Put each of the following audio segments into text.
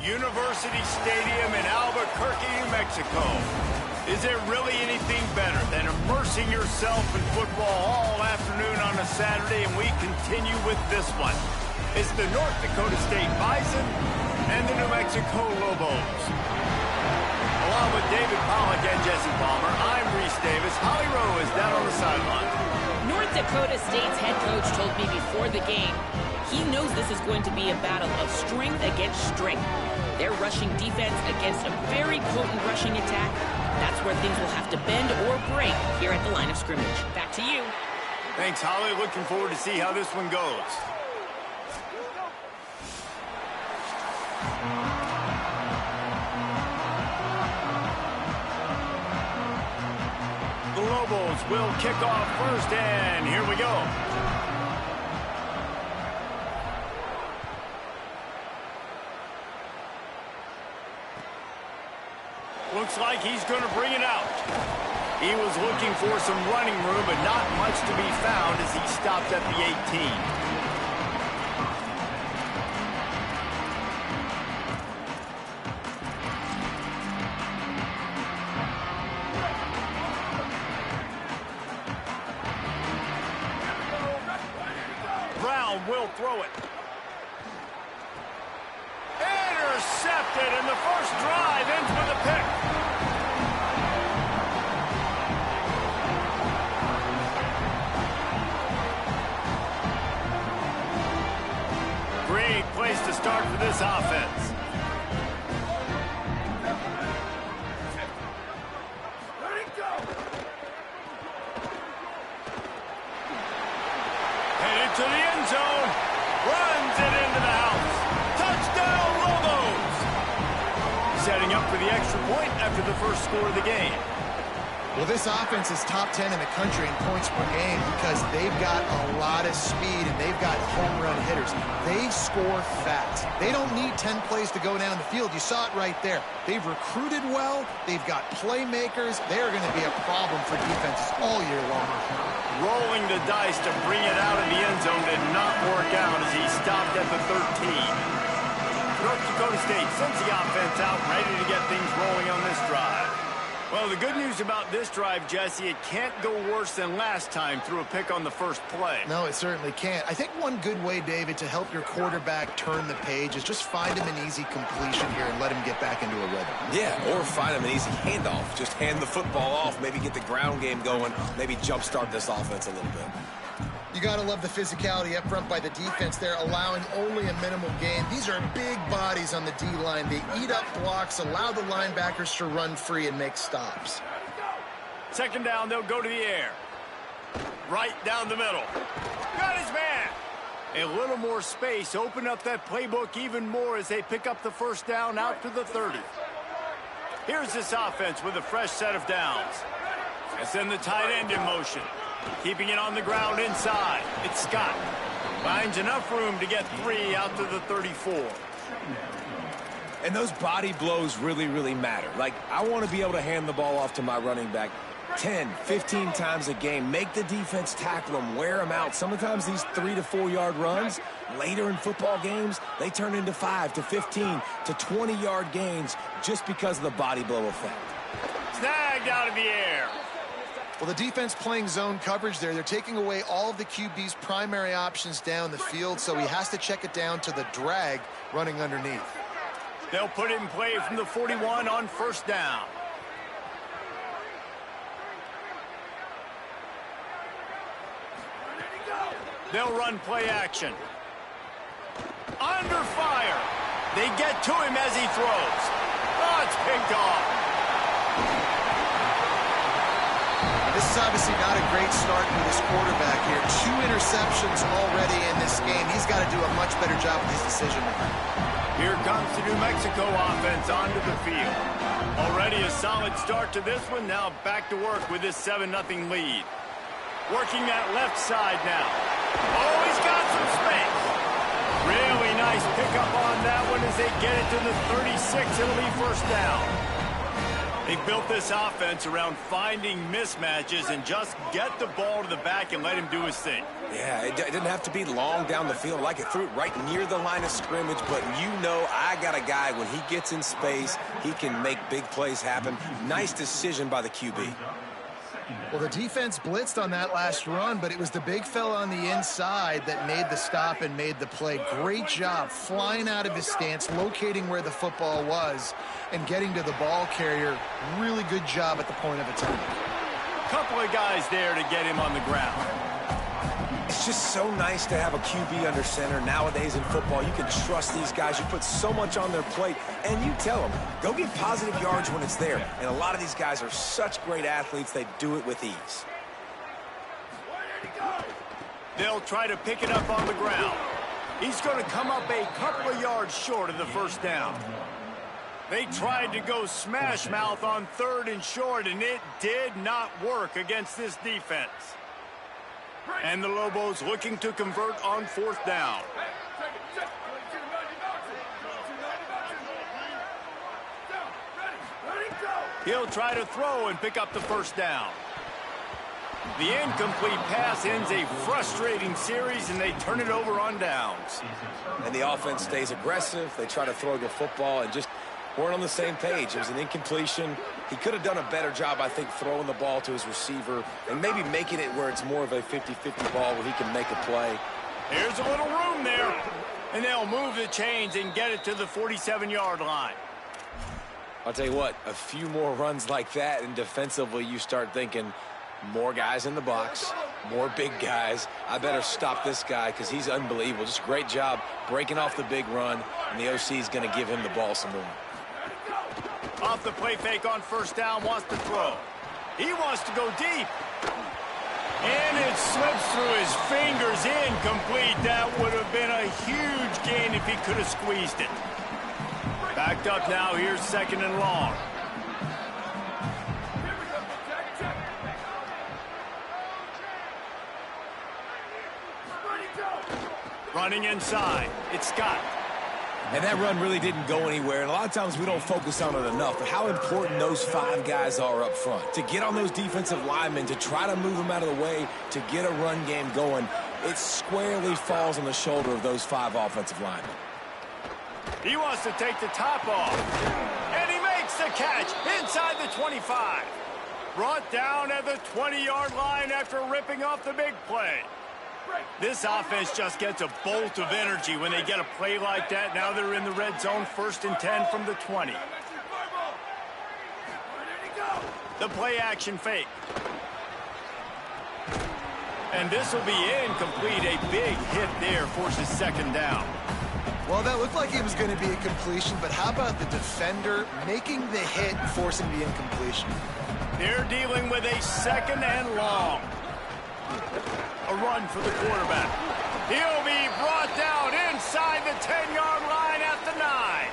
University Stadium in Albuquerque, New Mexico. Is there really anything better than immersing yourself in football all afternoon on a Saturday? And we continue with this one. It's the North Dakota State Bison and the New Mexico Lobos. Along with David Pollack and Jesse Palmer, I'm Reese Davis. Holly Rowe is down on the sideline. North Dakota State's head coach told me before the game he knows this is going to be a battle of strength against strength. Their rushing defense against a very potent rushing attack. That's where things will have to bend or break here at the line of scrimmage. Back to you. Thanks, Holly. Looking forward to see how this one goes. The Lobos will kick off first, and here we go. Looks like he's going to bring it out. He was looking for some running room, but not much to be found as he stopped at the 18. Brown will throw it. Intercepted, and the first drive ends with a pick. Great place to start for this offense. Headed to the end zone. Runs it into the house. Touchdown, Lobos! Setting up for the extra point after the first score of the game. Well, this offense is top 10 in the country in points per game because they've got a lot of speed and they've got home run hitters. They score fast. They don't need 10 plays to go down the field. You saw it right there. They've recruited well. They've got playmakers. They're going to be a problem for defenses all year long. Rolling the dice to bring it out of the end zone did not work out as he stopped at the 13. North Dakota State sends the offense out, ready to get things rolling on this drive. Well, the good news about this drive, Jesse, it can't go worse than last time through a pick on the first play. No, it certainly can't. I think one good way, David, to help your quarterback turn the page is just find him an easy completion here and let him get back into a rhythm. Yeah, or find him an easy handoff. Just hand the football off, maybe get the ground game going, maybe jumpstart this offense a little bit. You got to love the physicality up front by the defense. They're allowing only a minimal gain. These are big bodies on the D-line. They eat up blocks, allow the linebackers to run free and make stops. Second down, they'll go to the air. Right down the middle. Got his man. A little more space. Open up that playbook even more as they pick up the first down out to the 30. Here's this offense with a fresh set of downs. And send the tight end in motion. Keeping it on the ground inside. It's Scott. Finds enough room to get 3 out to the 34. And those body blows really, really matter. Like, I want to be able to hand the ball off to my running back 10, 15 times a game. Make the defense tackle them, wear them out. Sometimes these 3 to 4 yard runs, later in football games, they turn into 5 to 15 to 20 yard gains just because of the body blow effect. Snagged out of the air. Well, the defense playing zone coverage there. They're taking away all of the QB's primary options down the field, so he has to check it down to the drag running underneath. They'll put it in play from the 41 on first down. They'll run play action. Under fire. They get to him as he throws. Oh, it's picked off. This is obviously not a great start for this quarterback here. 2 interceptions already in this game. He's got to do a much better job with his decision making. Here comes the New Mexico offense onto the field. Already a solid start to this one. Now back to work with this 7-0 lead. Working that left side now. Oh, he's got some space. Really nice pickup on that one as they get it to the 36. It'll be first down. They built this offense around finding mismatches and just get the ball to the back and let him do his thing. Yeah, it didn't have to be long down the field. Like it threw it right near the line of scrimmage, but you know I got a guy, when he gets in space, he can make big plays happen. Nice decision by the QB. Well, the defense blitzed on that last run, but it was the big fella on the inside that made the stop and made the play. Great job flying out of his stance, locating where the football was, and getting to the ball carrier. Really good job at the point of attack. Couple of guys there to get him on the ground. It's just so nice to have a QB under center. Nowadays in football, you can trust these guys. You put so much on their plate, and you tell them, go get positive yards when it's there. And a lot of these guys are such great athletes, they do it with ease. They'll try to pick it up on the ground. He's going to come up a couple of yards short of the first down. They tried to go smash mouth on 3rd and short, and it did not work against this defense. And the Lobos looking to convert on 4th down. He'll try to throw and pick up the first down. The incomplete pass ends a frustrating series, and they turn it over on downs. And the offense stays aggressive. They try to throw the football and just weren't on the same page. It was an incompletion. He could have done a better job, I think, throwing the ball to his receiver and maybe making it where it's more of a 50-50 ball where he can make a play. Here's a little room there, and they'll move the chains and get it to the 47-yard line. I'll tell you what, a few more runs like that, and defensively you start thinking, more guys in the box, more big guys. I better stop this guy because he's unbelievable. Just a great job breaking off the big run, and the OC is going to give him the ball some more. Off the play fake on first down, wants to throw. He wants to go deep. And it slips through his fingers, incomplete. That would have been a huge gain if he could have squeezed it. Backed up now, here's 2nd and long. Running inside, it's Scott. And that run really didn't go anywhere, and a lot of times we don't focus on it enough, but how important those 5 guys are up front. To get on those defensive linemen, to try to move them out of the way, to get a run game going, it squarely falls on the shoulder of those 5 offensive linemen. He wants to take the top off, and he makes the catch inside the 25. Brought down at the 20-yard line after ripping off the big play. This offense just gets a bolt of energy when they get a play like that. Now they're in the red zone, 1st and 10 from the 20. The play action fake. And this will be incomplete. A big hit there forces 2nd down. Well, that looked like it was going to be a completion, but how about the defender making the hit and forcing the incompletion? They're dealing with a 2nd and long. A run for the quarterback. He'll be brought down inside the 10-yard line at the 9.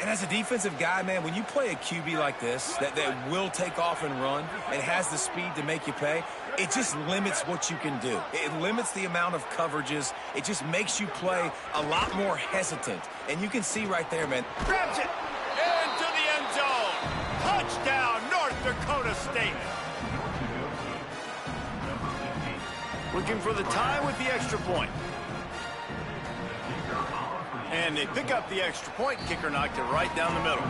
And as a defensive guy, man, when you play a QB like this that will take off and run and has the speed to make you pay, it just limits what you can do. It limits the amount of coverages. It just makes you play a lot more hesitant. And you can see right there, man. Grabs it into the end zone. Touchdown, North Dakota State. Looking for the tie with the extra point. And they pick up the extra point. Kicker knocked it right down the middle.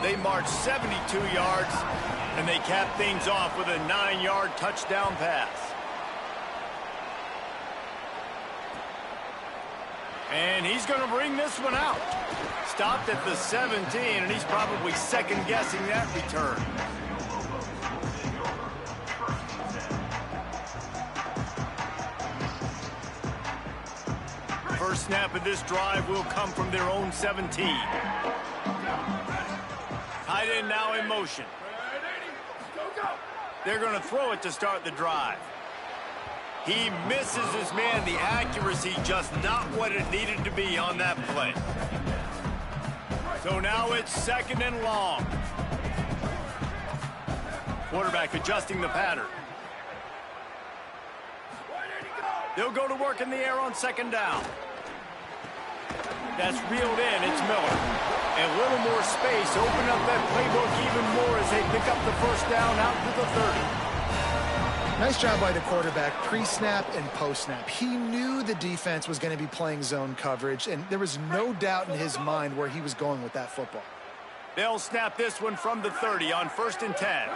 They march 72 yards, and they cap things off with a 9-yard touchdown pass. And he's going to bring this one out. Stopped at the 17, and he's probably second-guessing that return. First snap of this drive will come from their own 17. Tight end now in motion. They're going to throw it to start the drive. He misses his man. The accuracy just not what it needed to be on that play. So now it's 2nd and long. Quarterback adjusting the pattern. They'll go to work in the air on 2nd down. That's reeled in. It's Miller. And a little more space, open up that playbook even more as they pick up the first down out to the 30. Nice job by the quarterback, pre-snap and post-snap. He knew the defense was going to be playing zone coverage, and there was no doubt in his mind where he was going with that football. They'll snap this one from the 30 on 1st and 10.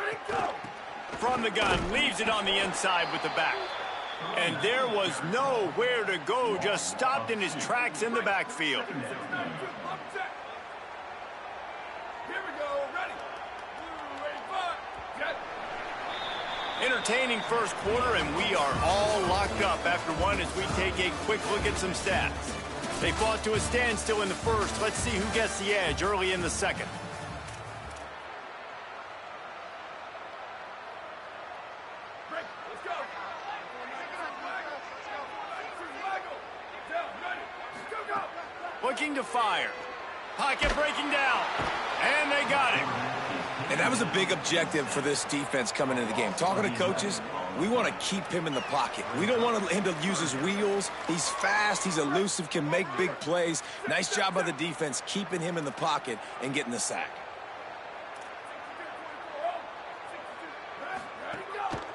From the gun, leaves it on the inside with the back. And there was nowhere to go, just stopped in his tracks in the backfield. Entertaining first quarter, and we are all locked up after one as we take a quick look at some stats. They fought to a standstill in the first. Let's see who gets the edge early in the second. Looking to fire. Pocket breaking down. And they got him. And that was a big objective for this defense coming into the game. Talking to coaches, we want to keep him in the pocket. We don't want him to use his wheels. He's fast, he's elusive, can make big plays. Nice job by the defense keeping him in the pocket and getting the sack.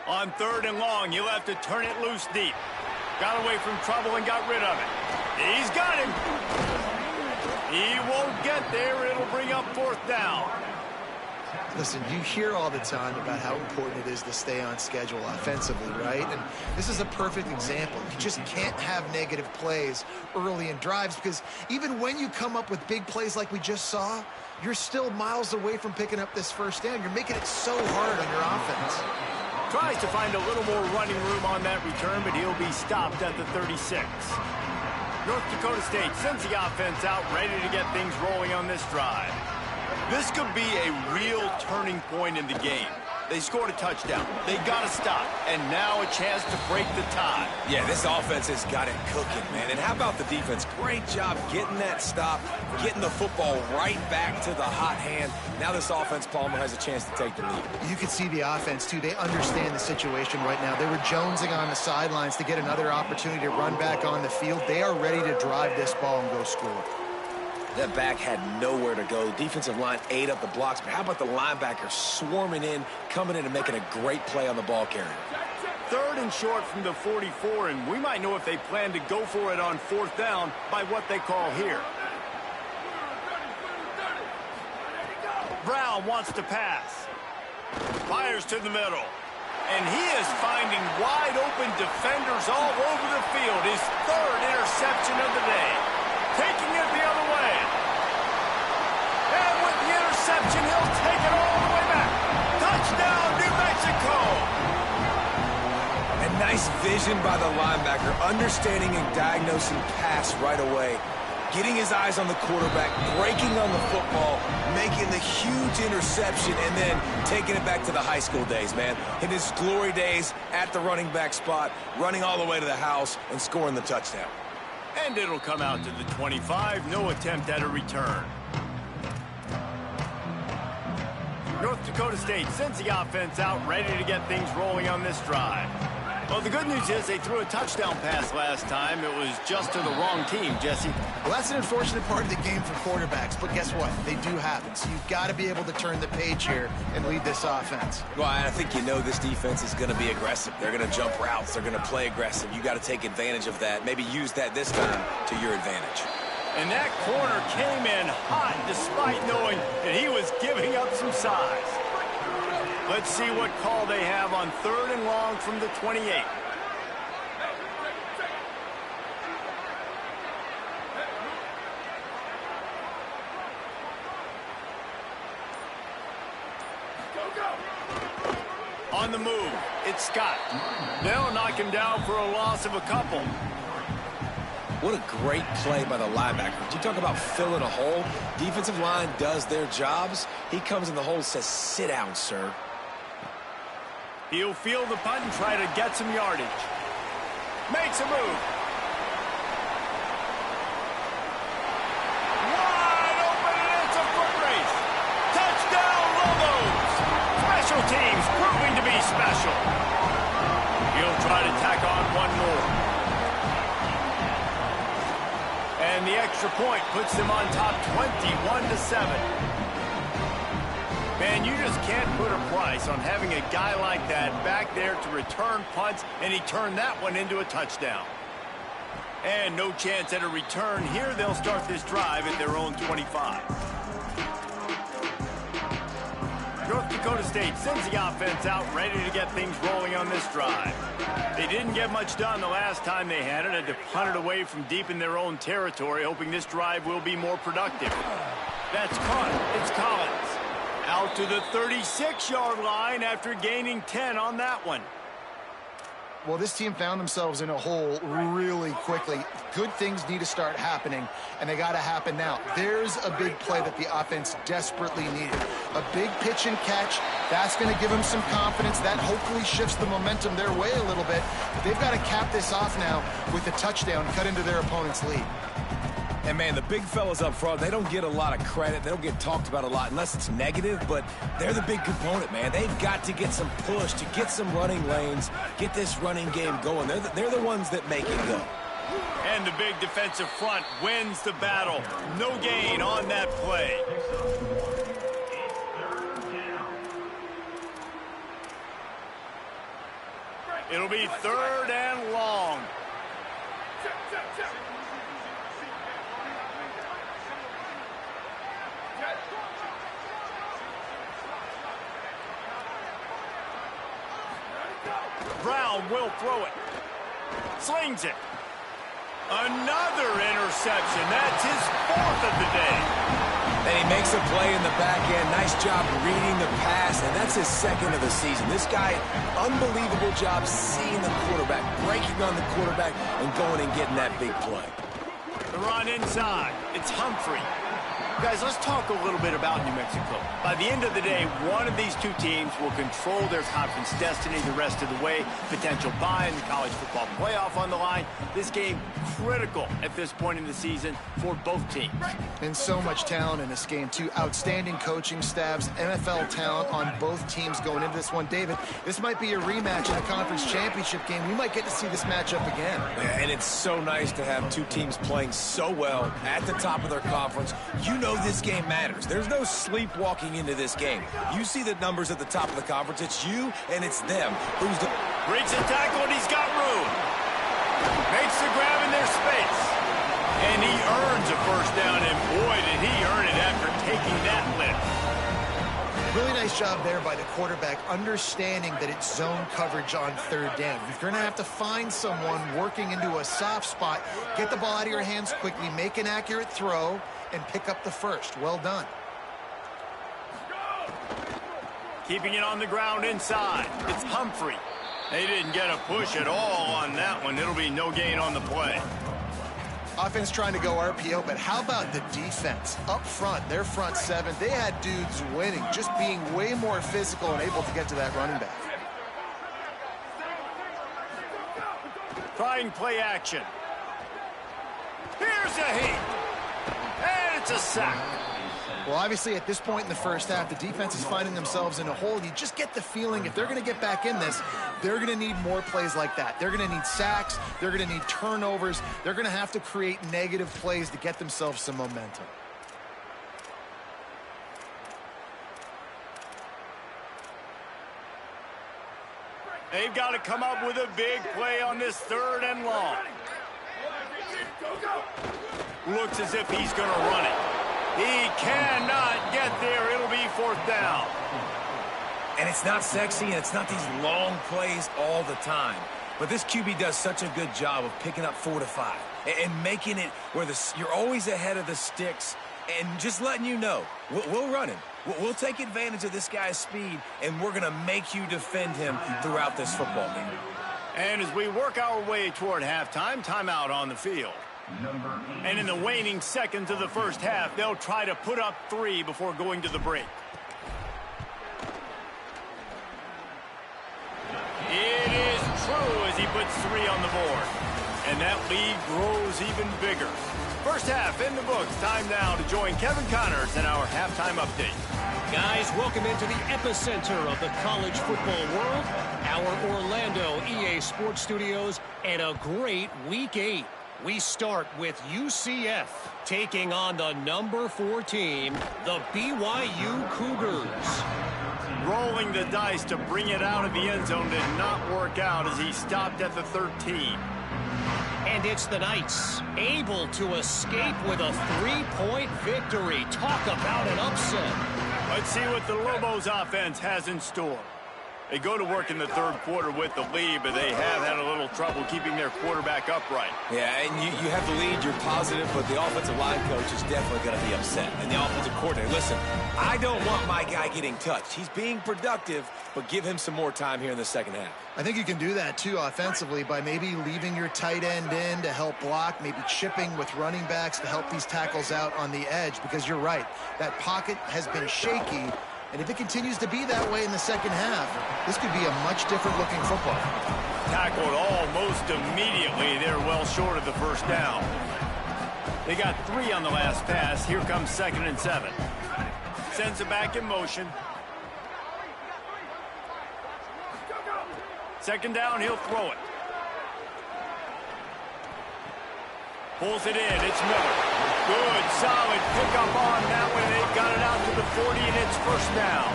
On 3rd and long, you'll have to turn it loose deep. Got away from trouble and got rid of it. He's got him. He won't get there. It'll bring up 4th down. Listen, you hear all the time about how important it is to stay on schedule offensively, right? And this is a perfect example. You just can't have negative plays early in drives because even when you come up with big plays like we just saw, you're still miles away from picking up this first down. You're making it so hard on your offense. Tries to find a little more running room on that return, but he'll be stopped at the 36. North Dakota State sends the offense out, ready to get things rolling on this drive. This could be a real turning point in the game. They scored a touchdown. They got to stop. And now a chance to break the tie. Yeah, this offense has got it cooking, man. And how about the defense? Great job getting that stop, getting the football right back to the hot hand. Now this offense, Palmer, has a chance to take the lead. You can see the offense, too. They understand the situation right now. They were jonesing on the sidelines to get another opportunity to run back on the field. They are ready to drive this ball and go score. That back had nowhere to go. Defensive line ate up the blocks, but how about the linebacker swarming in, coming in and making a great play on the ball carrier? 3rd and short from the 44, and we might know if they plan to go for it on 4th down by what they call here. Brown wants to pass. Fires to the middle. And he is finding wide open defenders all over the field. His 3rd interception of the day. Taking it the other way. And with the interception, he'll take it all the way back. Touchdown, New Mexico. And nice vision by the linebacker, understanding and diagnosing pass right away. Getting his eyes on the quarterback, breaking on the football, making the huge interception, and then taking it back to the high school days, man. In his glory days at the running back spot, running all the way to the house and scoring the touchdown. And it'll come out to the 25. No attempt at a return. North Dakota State sends the offense out, ready to get things rolling on this drive. Well, the good news is they threw a touchdown pass last time. It was just to the wrong team, Jesse. Well, that's an unfortunate part of the game for quarterbacks, but guess what? They do happen. So you've got to be able to turn the page here and lead this offense. Well, I think you know this defense is going to be aggressive. They're going to jump routes. They're going to play aggressive. You got to take advantage of that. Maybe use that this time to your advantage. And that corner came in hot despite knowing that he was giving up some size. Let's see what call they have on 3rd and long from the 28. On the move, it's Scott. They'll knock him down for a loss of a couple. What a great play by the linebacker. You talk about filling a hole. Defensive line does their jobs. He comes in the hole and says, "Sit down, sir." He'll field the punt and try to get some yardage. Makes a move. Wide open, and it's a foot race. Touchdown, Lobos. Special teams proving to be special. He'll try to tack on one more. And the extra extra point puts them on top 21-7. Man, you just can't put a price on having a guy like that back there to return punts, and he turned that one into a touchdown. And no chance at a return here. They'll start this drive at their own 25. North Dakota State sends the offense out, ready to get things rolling on this drive. They didn't get much done the last time they had it. Had to punt it away from deep in their own territory, hoping this drive will be more productive. That's caught. It's Collins. Out to the 36-yard line after gaining 10 on that one. Well, this team found themselves in a hole really quickly. Good things need to start happening, and they got to happen now. There's a big play that the offense desperately needed. A big pitch and catch. That's going to give them some confidence. That hopefully shifts the momentum their way a little bit. But they've got to cap this off now with a touchdown, cut into their opponent's lead. And, man, the big fellas up front, they don't get a lot of credit. They don't get talked about a lot unless it's negative, but they're the big component, man. They've got to get some push, to get some running lanes, get this running game going. They're the ones that make it go. And the big defensive front wins the battle. No gain on that play. It'll be 3rd and long. Brown will throw it. Slings it. Another interception. That's his 4th of the day. And he makes a play in the back end. Nice job reading the pass, and that's his 2nd of the season. This guy, unbelievable job seeing the quarterback, breaking on the quarterback, and going and getting that big play. The run inside. It's Humphrey. Guys, let's talk a little bit about New Mexico. By the end of the day, one of these two teams will control their conference destiny the rest of the way. Potential bye in the college football playoff on the line. This game critical at this point in the season for both teams. And so much talent in this game, too. Outstanding coaching staffs, NFL talent on both teams going into this one. David, this might be a rematch in the conference championship game. We might get to see this matchup again. Yeah, and it's so nice to have two teams playing so well at the top of their conference. You know this game matters. There's no sleepwalking into this game. You see the numbers at the top of the conference. It's you and it's them. Who's the... Breaks the tackle and he's got room. Makes the grab in their space. And he earns a first down, and boy, did he earn it after taking that lift. Really nice job there by the quarterback, understanding that it's zone coverage on 3rd down. You're going to have to find someone working into a soft spot, get the ball out of your hands quickly, make an accurate throw, and pick up the first. Well done. Keeping it on the ground inside. It's Humphrey. They didn't get a push at all on that one. It'll be no gain on the play. Offense trying to go RPO, but how about the defense? Up front, their front 7, they had dudes winning, just being way more physical and able to get to that running back. Trying play action. Here's a hit. And it's a sack. Well, obviously, at this point in the first half, the defense is finding themselves in a hole. You just get the feeling if they're going to get back in this, they're going to need more plays like that. They're going to need sacks. They're going to need turnovers. They're going to have to create negative plays to get themselves some momentum. They've got to come up with a big play on this 3rd and long. Looks as if he's going to run it. He cannot get there. It'll be 4th down. And it's not sexy, and it's not these long plays all the time. But this QB does such a good job of picking up 4 to 5 and making it where you're always ahead of the sticks and just letting you know, we'll run him. We'll take advantage of this guy's speed, and we're going to make you defend him throughout this football game. And as we work our way toward halftime, timeout on the field. And in the waning seconds of the first half, they'll try to put up 3 before going to the break. It is true as he puts 3 on the board. And that lead grows even bigger. First half in the books. Time now to join Kevin Connors in our halftime update. Guys, welcome into the epicenter of the college football world, our Orlando EA Sports Studios, and a great Week 8. We start with UCF taking on the number 4 team, the BYU Cougars. Rolling the dice to bring it out of the end zone did not work out as he stopped at the 13. And it's the Knights, able to escape with a 3-point victory. Talk about an upset. Let's see what the Lobos offense has in store. They go to work in the third quarter with the lead, but they have had a little trouble keeping their quarterback upright. Yeah, and you have the lead, you're positive, but the offensive line coach is definitely going to be upset. And the offensive coordinator, listen, I don't want my guy getting touched. He's being productive, but give him some more time here in the second half. I think you can do that, too, offensively, by maybe leaving your tight end in to help block, maybe chipping with running backs to help these tackles out on the edge, because you're right. That pocket has been shaky, and if it continues to be that way in the second half, this could be a much different looking football. Tackled almost immediately. They're well short of the first down. They got 3 on the last pass. Here comes 2nd and 7. Sends it back in motion. 2nd down, he'll throw it. Pulls it in. It's Miller. Good, solid pickup on that one. They've got it out to the 40, and it's first down.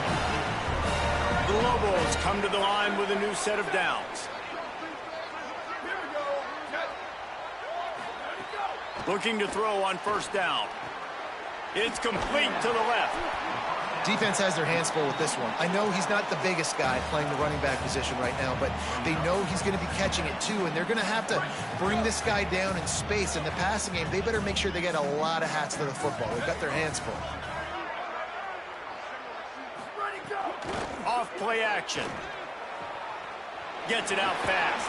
The Lobos come to the line with a new set of downs. Looking to throw on first down. It's complete to the left. Defense has their hands full with this one. I know he's not the biggest guy playing the running back position right now, but they know he's going to be catching it too, and they're going to have to bring this guy down in space. In the passing game, they better make sure they get a lot of hats to the football. They've got their hands full. Off play action. Gets it out fast.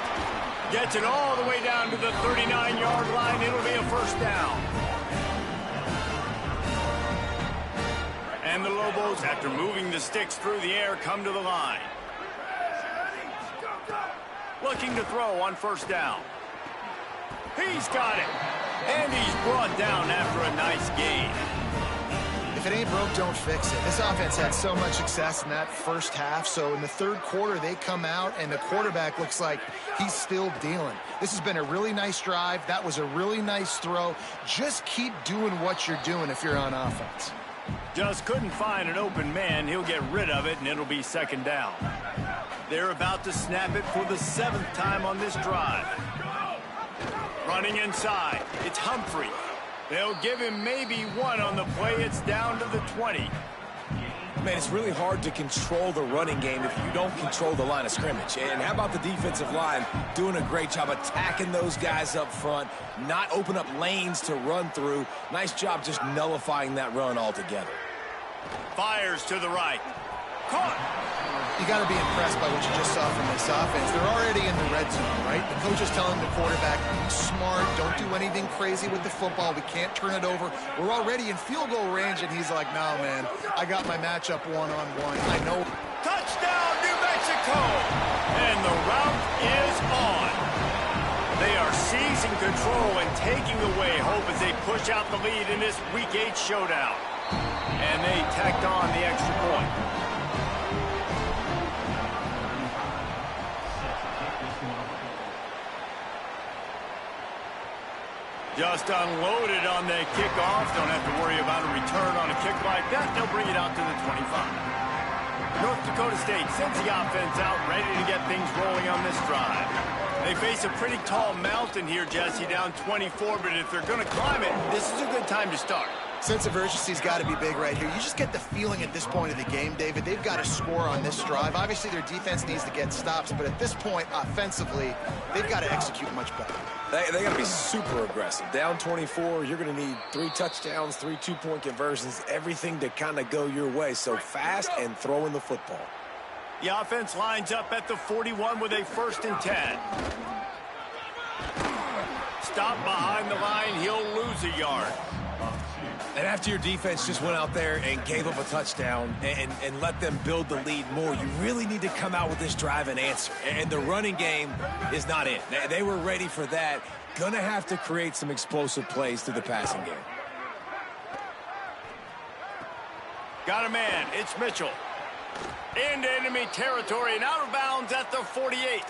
Gets it all the way down to the 39-yard line. It'll be a first down. And the Lobos, after moving the sticks through the air, come to the line. Looking to throw on first down. He's got it. And he's brought down after a nice gain. If it ain't broke, don't fix it. This offense had so much success in that first half, so in the third quarter, they come out, and the quarterback looks like he's still dealing. This has been a really nice drive. That was a really nice throw. Just keep doing what you're doing if you're on offense. Just couldn't find an open man. He'll get rid of it, and it'll be 2nd down. They're about to snap it for the 7th time on this drive. Running inside. It's Humphrey. They'll give him maybe 1 on the play. It's down to the 20. Man, it's really hard to control the running game if you don't control the line of scrimmage. And how about the defensive line doing a great job attacking those guys up front, not open up lanes to run through. Nice job just nullifying that run altogether. Fires to the right. Caught. You got to be impressed by what you just saw from this offense. They're already in the red zone, right? The coach is telling the quarterback, be smart, don't do anything crazy with the football. We can't turn it over. We're already in field goal range, and he's like, no, man, I got my matchup one-on-one. I know. Touchdown, New Mexico! And the route is on. They are seizing control and taking away hope as they push out the lead in this Week 8 showdown. And they tacked on the extra point. Just unloaded on the kickoff. Don't have to worry about a return on a kick like that. They'll bring it out to the 25. North Dakota State sends the offense out, ready to get things rolling on this drive. They face a pretty tall mountain here, Jesse, down 24, but if they're going to climb it, this is a good time to start. Sense of urgency's got to be big right here. You just get the feeling at this point of the game, David, they've got to score on this drive. Obviously, their defense needs to get stops, but at this point, offensively, they've got to execute much better. They got to be super aggressive. Down 24, you're going to need 3 touchdowns, 3 two-point conversions, everything to kind of go your way. So fast and throwing the football. The offense lines up at the 41 with a 1st and 10. Stop behind the line, he'll lose a yard. And after your defense just went out there and gave up a touchdown and let them build the lead more, you really need to come out with this drive and answer. And the running game is not it. They were ready for that. Gonna have to create some explosive plays through the passing game. Got a man. It's Mitchell. Into enemy territory and out of bounds at the 48.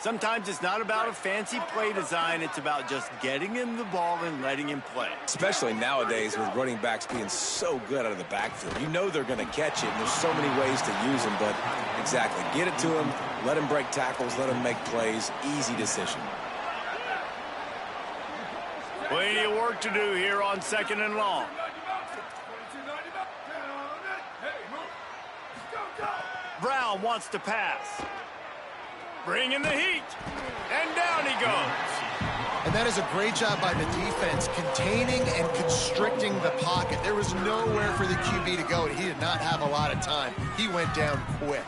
Sometimes it's not about a fancy play design. It's about just getting him the ball and letting him play. Especially nowadays with running backs being so good out of the backfield. You know they're going to catch it, and there's so many ways to use them. But exactly, get it to him, let him break tackles, let him make plays. Easy decision. Plenty of work to do here on 2nd and long. Brown wants to pass. Bringing the heat. And down he goes. And that is a great job by the defense, containing and constricting the pocket. There was nowhere for the QB to go, and he did not have a lot of time. He went down quick.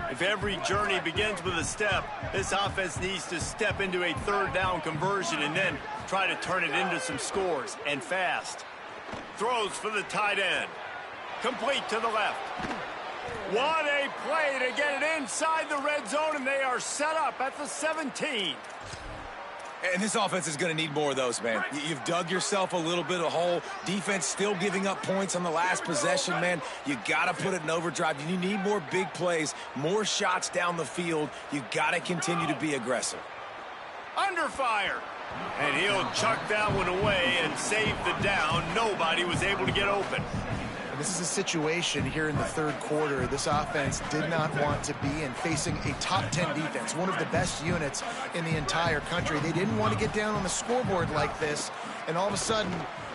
If every journey begins with a step, this offense needs to step into a 3rd down conversion and then try to turn it into some scores, and fast. Throws for the tight end. Complete to the left. What a play to get it inside the red zone, and they are set up at the 17. And this offense is going to need more of those, man. You've dug yourself a little bit of hole. Defense still giving up points on the last possession, man. You got to put it in overdrive. You need more big plays, more shots down the field. You got to continue to be aggressive. Under fire. And he'll chuck that one away and save the down. Nobody was able to get open. This is a situation here in the 3rd quarter this offense did not want to be in, facing a top 10 defense, one of the best units in the entire country. They didn't want to get down on the scoreboard like this and all of a sudden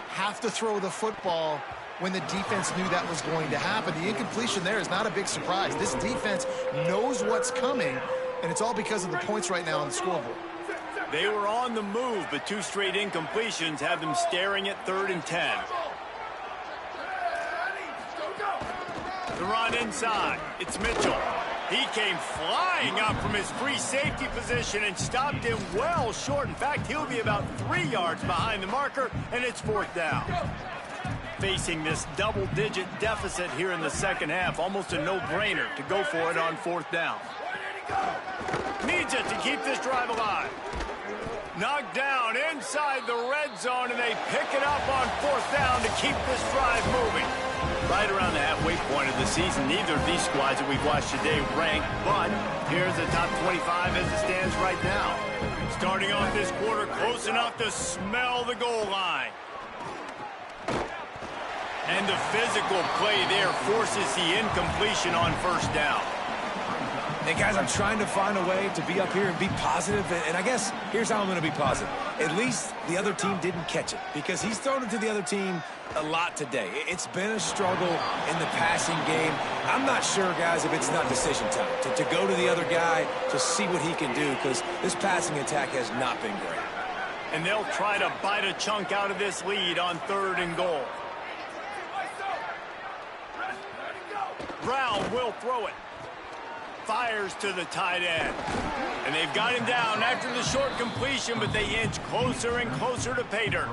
have to throw the football when the defense knew that was going to happen. The incompletion there is not a big surprise. This defense knows what's coming, and it's all because of the points right now on the scoreboard. They were on the move, but 2 straight incompletions have them staring at 3rd and 10. The run inside. It's Mitchell. He came flying up from his free safety position and stopped him well short. In fact, he'll be about 3 yards behind the marker, and it's 4th down. Facing this double-digit deficit here in the 2nd half, almost a no-brainer to go for it on 4th down. Needs it to keep this drive alive. Knocked down inside the red zone, and they pick it up on 4th down to keep this drive moving. Right around the halfway point of the season, neither of these squads that we've watched today rank, but here's the top 25 as it stands right now. Starting off this quarter close enough to smell the goal line. And the physical play there forces the incompletion on 1st down. And guys, I'm trying to find a way to be up here and be positive, and I guess here's how I'm going to be positive. At least the other team didn't catch it, because he's thrown it to the other team a lot today. It's been a struggle in the passing game. I'm not sure, guys, if it's not decision time to go to the other guy to see what he can do, because this passing attack has not been great. And they'll try to bite a chunk out of this lead on 3rd and goal. Brown will throw it. Fires to the tight end. And they've got him down after the short completion, but they inch closer and closer to pay dirt.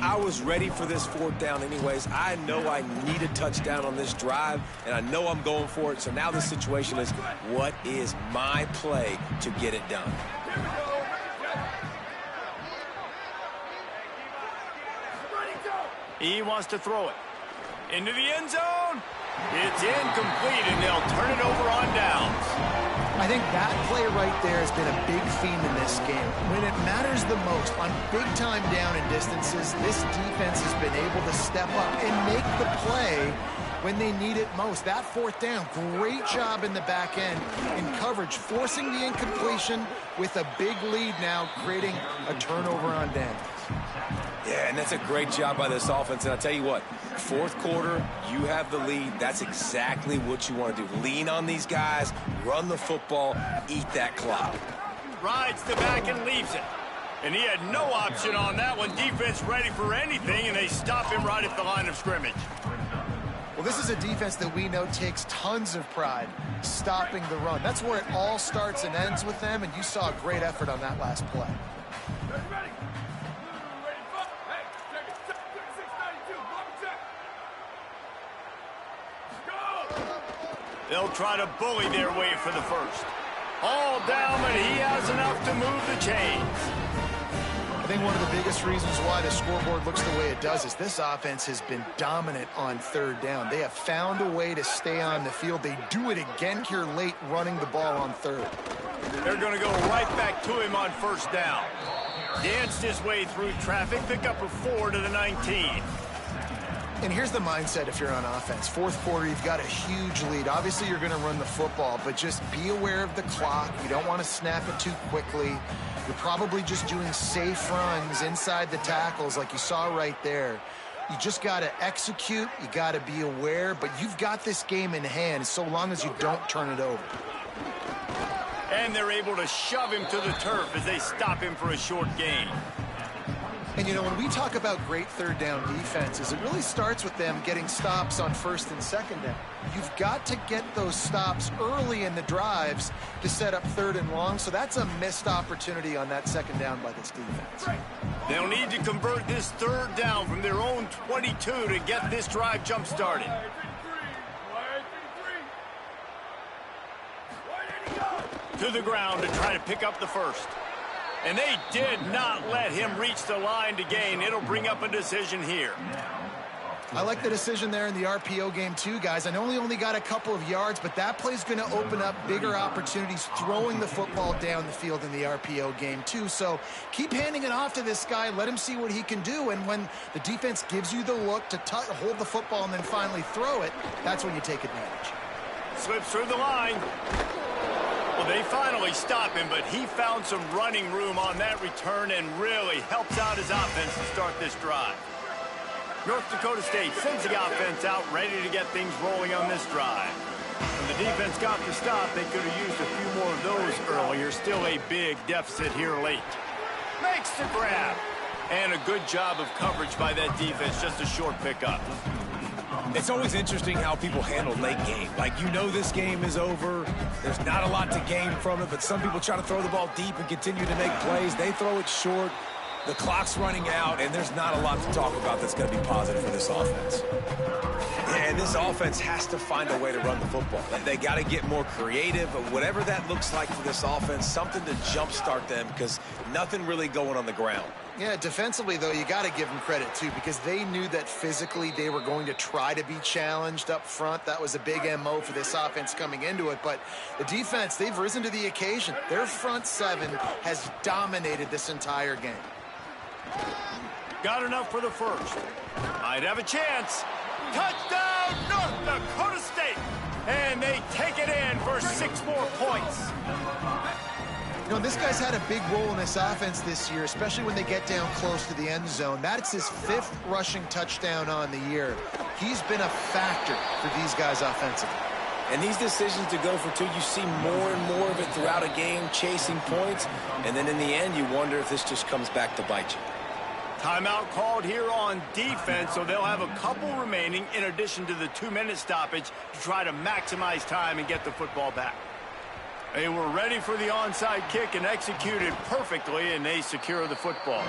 I was ready for this 4th down anyways. I know I need a touchdown on this drive, and I know I'm going for it. So now the situation is, what is my play to get it done? He wants to throw it. Into the end zone. It's incomplete, and they'll turn it over on downs. I think that play right there has been a big theme in this game. When it matters the most, on big-time down and distances, this defense has been able to step up and make the play when they need it most. That 4th down, great job in the back end in coverage, forcing the incompletion with a big lead now, creating a turnover on downs. Yeah, and that's a great job by this offense. And I'll tell you what, 4th quarter, you have the lead. That's exactly what you want to do. Lean on these guys, run the football, eat that clock. Rides the back and leaves it. And he had no option on that one. Defense ready for anything, and they stop him right at the line of scrimmage. Well, this is a defense that we know takes tons of pride stopping the run. That's where it all starts and ends with them, and you saw a great effort on that last play. They'll try to bully their way for the 1st. All down, but he has enough to move the chains. think one of the biggest reasons why the scoreboard looks the way it does is this offense has been dominant on third down. They have found a way to stay on the field. They do it again here late, running the ball on third. They're going to go right back to him on first down. Danced his way through traffic, pick up a 4 to the 19. And here's the mindset if you're on offense. Fourth quarter, you've got a huge lead. Obviously, you're going to run the football, but just be aware of the clock. You don't want to snap it too quickly. You're probably just doing safe runs inside the tackles like you saw right there. You just got to execute. You got to be aware, but you've got this game in hand so long as you don't turn it over. And they're able to shove him to the turf as they stop him for a short gain. And, you know, when we talk about great third down defenses, it really starts with them getting stops on first and second down. You've got to get those stops early in the drives to set up third and long, so that's a missed opportunity on that second down by this defense. They'll need to convert this third down from their own 22 to get this drive jump-started. To the ground to try to pick up the first. And they did not let him reach the line to gain. It'll bring up a decision here. I like the decision there in the RPO game too, guys. I know he only got a couple of yards, but that play's going to open up bigger opportunities throwing the football down the field in the RPO game too. So keep handing it off to this guy. Let him see what he can do. And when the defense gives you the look to hold the football and then finally throw it, that's when you take advantage. Slips through the line. Well, they finally stop him, but he found some running room on that return and really helps out his offense to start this drive. North Dakota State sends the offense out, ready to get things rolling on this drive. When the defense got the stop, they could have used a few more of those earlier. Still a big deficit here late. Makes the grab. And a good job of coverage by that defense, just a short pickup. It's always interesting how people handle late game. Like, you know this game is over. There's not a lot to gain from it, but some people try to throw the ball deep and continue to make plays. They throw it short. The clock's running out, and there's not a lot to talk about that's going to be positive for this offense. And this offense has to find a way to run the football. They got to get more creative, but whatever that looks like for this offense, something to jumpstart them because nothing really going on the ground. Yeah, defensively, though, you got to give them credit, too, because they knew that physically they were going to try to be challenged up front. That was a big MO for this offense coming into it. But the defense, they've risen to the occasion. Their front seven has dominated this entire game. Got enough for the first. Might have a chance. Touchdown, North Dakota State! And they take it in for 6 more points. You know, this guy's had a big role in this offense this year, especially when they get down close to the end zone. That's his 5th rushing touchdown on the year. He's been a factor for these guys offensively. And these decisions to go for 2, you see more and more of it throughout a game, chasing points. And then in the end, you wonder if this just comes back to bite you. Timeout called here on defense, so they'll have a couple remaining in addition to the 2-minute stoppage to try to maximize time and get the football back. They were ready for the onside kick and executed perfectly, and they secure the football.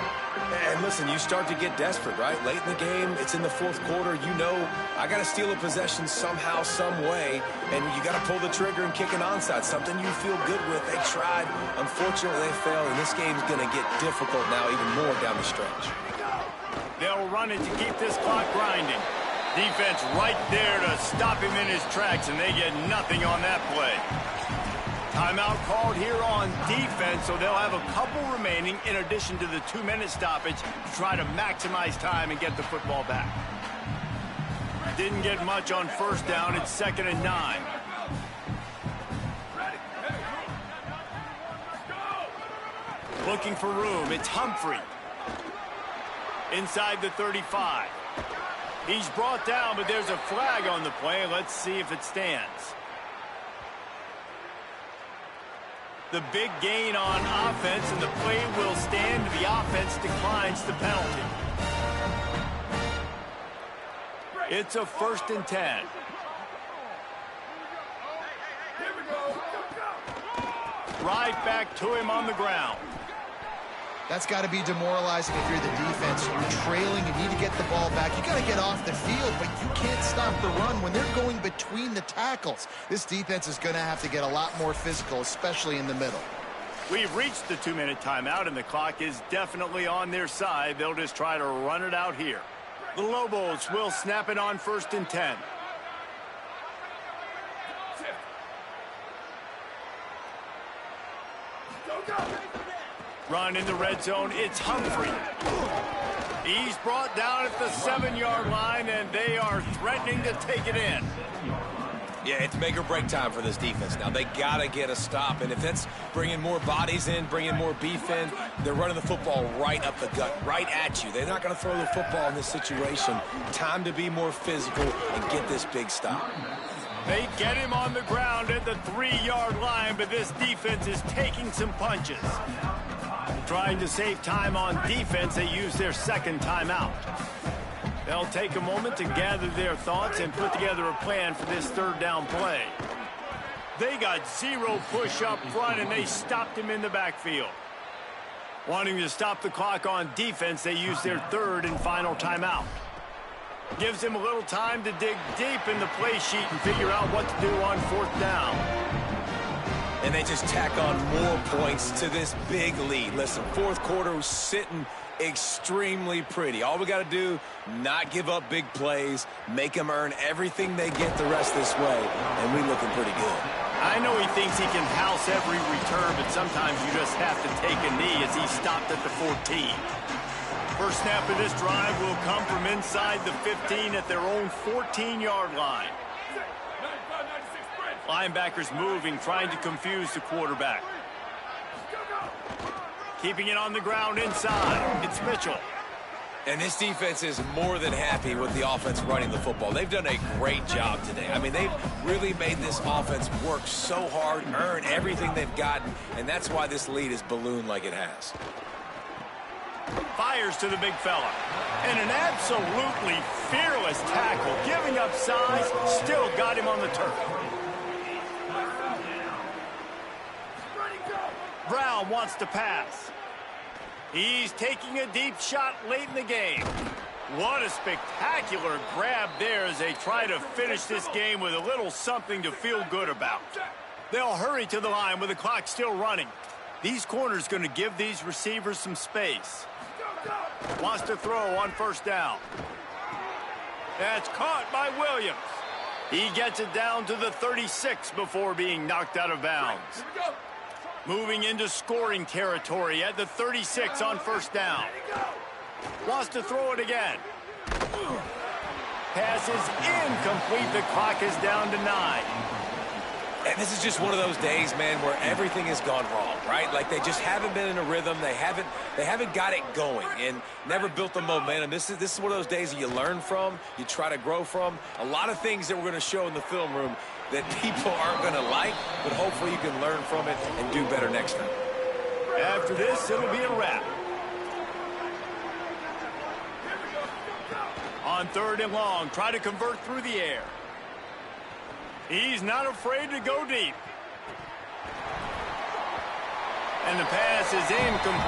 And listen, you start to get desperate, right? Late in the game, it's in the 4th quarter. You know, I got to steal a possession somehow, some way, and you got to pull the trigger and kick an onside, something you feel good with. They tried. Unfortunately, they failed, and this game's going to get difficult now even more down the stretch. They'll run it to keep this clock grinding. Defense right there to stop him in his tracks, and they get nothing on that play. Timeout called here on defense, so they'll have a couple remaining in addition to the 2-minute stoppage to try to maximize time and get the football back. Didn't get much on first down. It's 2nd and 9. Looking for room. It's Humphrey. Inside the 35. He's brought down, but there's a flag on the play. Let's see if it stands. The big gain on offense, and the play will stand. The offense declines the penalty. It's a 1st and 10. Right back to him on the ground. That's got to be demoralizing if you're the defense. You're trailing, you need to get the ball back. You got to get off the field, but you can't stop the run when they're going between the tackles. This defense is going to have to get a lot more physical, especially in the middle. We've reached the 2-minute timeout, and the clock is definitely on their side. They'll just try to run it out here. The Lobos will snap it on 1st and 10. Run in the red zone. It's Humphrey. He's brought down at the 7-yard line, and they are threatening to take it in. Yeah, it's make or break time for this defense now. They got to get a stop, and if that's bringing more bodies in, bringing more beef in, they're running the football right up the gut, right at you. They're not going to throw the football in this situation. Time to be more physical and get this big stop. They get him on the ground at the 3-yard line, but this defense is taking some punches. Trying to save time on defense, they use their 2nd timeout. They'll take a moment to gather their thoughts and put together a plan for this 3rd down play. They got 0 push up front, and they stopped him in the backfield. Wanting to stop the clock on defense, they use their 3rd and final timeout. Gives him a little time to dig deep in the play sheet and figure out what to do on 4th down. And they just tack on more points to this big lead. Listen, 4th quarter was sitting extremely pretty. All we got to do, not give up big plays, make them earn everything they get the rest this way, and we looking pretty good. I know he thinks he can house every return, but sometimes you just have to take a knee as he stopped at the 14. First snap of this drive will come from inside the 15 at their own 14-yard line. Linebackers moving, trying to confuse the quarterback. Keeping it on the ground inside. It's Mitchell. And this defense is more than happy with the offense running the football. They've done a great job today. I mean, they've really made this offense work so hard, earn everything they've gotten, and that's why this lead is ballooned like it has. Fires to the big fella. And an absolutely fearless tackle. Giving up size, still got him on the turf. Brown wants to pass. He's taking a deep shot late in the game. What a spectacular grab there as they try to finish this game with a little something to feel good about. They'll hurry to the line with the clock still running. These corners going to give these receivers some space. Wants to throw on 1st down. That's caught by Williams. He gets it down to the 36 before being knocked out of bounds. Moving into scoring territory at the 36 on 1st down. Wants to throw it again. Pass is incomplete. The clock is down to 9. And this is just one of those days, man, where everything has gone wrong, right? Like they just haven't been in a rhythm. They haven't got it going and never built the momentum. This is one of those days that you learn from, you try to grow from. A lot of things that we're going to show in the film room that people aren't going to like, but hopefully you can learn from it and do better next time. After this, it'll be a wrap. On 3rd and long, try to convert through the air. He's not afraid to go deep. And the pass is incomplete.